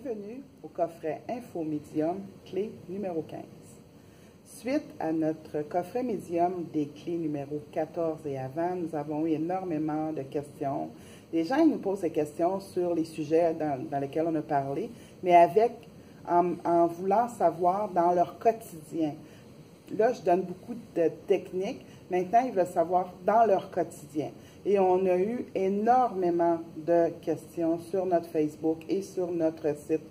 Bienvenue au coffret Info Médium, clé numéro 15. Suite à notre coffret médium des clés numéro 14 et avant, nous avons eu énormément de questions. Les gens nous posent des questions sur les sujets dans lesquels on a parlé, mais en voulant savoir dans leur quotidien. Là, je donne beaucoup de techniques. Maintenant, ils veulent savoir dans leur quotidien. Et on a eu énormément de questions sur notre Facebook et sur notre site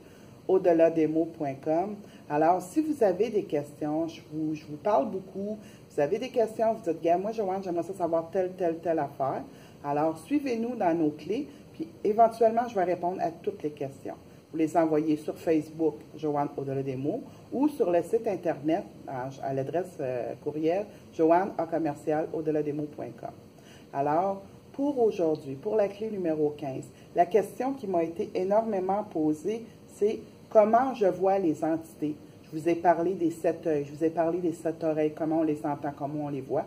au-delà-des-mots.com. Alors, si vous avez des questions, je vous parle beaucoup, vous avez des questions, vous dites, gars, moi, Joanne, j'aimerais ça savoir telle affaire. Alors, suivez-nous dans nos clés, puis éventuellement, je vais répondre à toutes les questions. Vous les envoyez sur Facebook, Joanne au-delà des mots, ou sur le site Internet à l'adresse courriel joanne@au-delà-des-mots.com. Alors, pour aujourd'hui, pour la clé numéro 15, la question qui m'a été énormément posée, c'est comment je vois les entités. Je vous ai parlé des 7 œils, je vous ai parlé des 7 oreilles, comment on les entend, comment on les voit.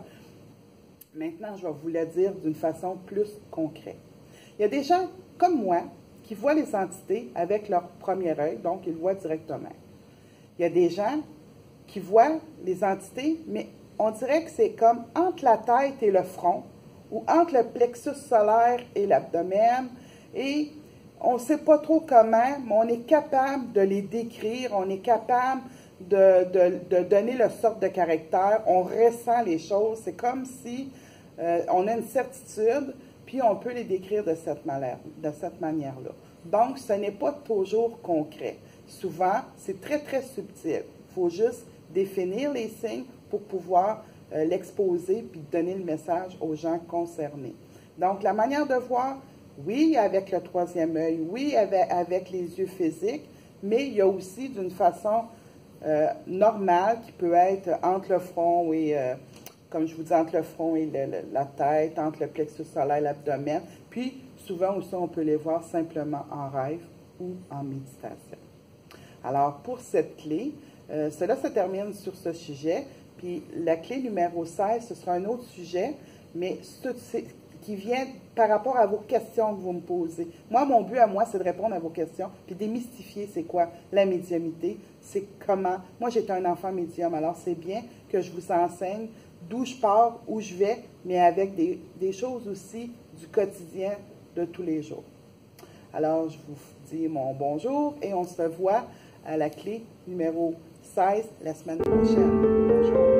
Maintenant, je vais vous le dire d'une façon plus concrète. Il y a des gens comme moi qui voient les entités avec leur premier œil, donc ils le voient directement. Il y a des gens qui voient les entités, mais on dirait que c'est comme entre la tête et le front, ou entre le plexus solaire et l'abdomen, et on ne sait pas trop comment, mais on est capable de les décrire, on est capable de donner le sorte de caractère, on ressent les choses, c'est comme si on a une certitude, puis on peut les décrire de cette manière-là. Donc, ce n'est pas toujours concret. Souvent, c'est très, très subtil. Il faut juste définir les signes pour pouvoir l'exposer puis donner le message aux gens concernés. Donc, la manière de voir, oui, avec le troisième œil, oui, avec les yeux physiques, mais il y a aussi d'une façon normale qui peut être entre le front et, comme je vous dis, entre le front et la tête, entre le plexus solaire et l'abdomen. Puis, souvent aussi, on peut les voir simplement en rêve ou en méditation. Alors, pour cette clé, cela se termine sur ce sujet. Puis la clé numéro 16, ce sera un autre sujet, mais qui vient par rapport à vos questions que vous me posez. Moi, mon but à moi, c'est de répondre à vos questions, puis démystifier c'est quoi la médiumnité, c'est comment. Moi, j'étais un enfant médium, alors c'est bien que je vous enseigne d'où je pars, où je vais, mais avec des choses aussi du quotidien de tous les jours. Alors, je vous dis mon bonjour et on se voit à la clé numéro 16 la semaine prochaine. Bonjour.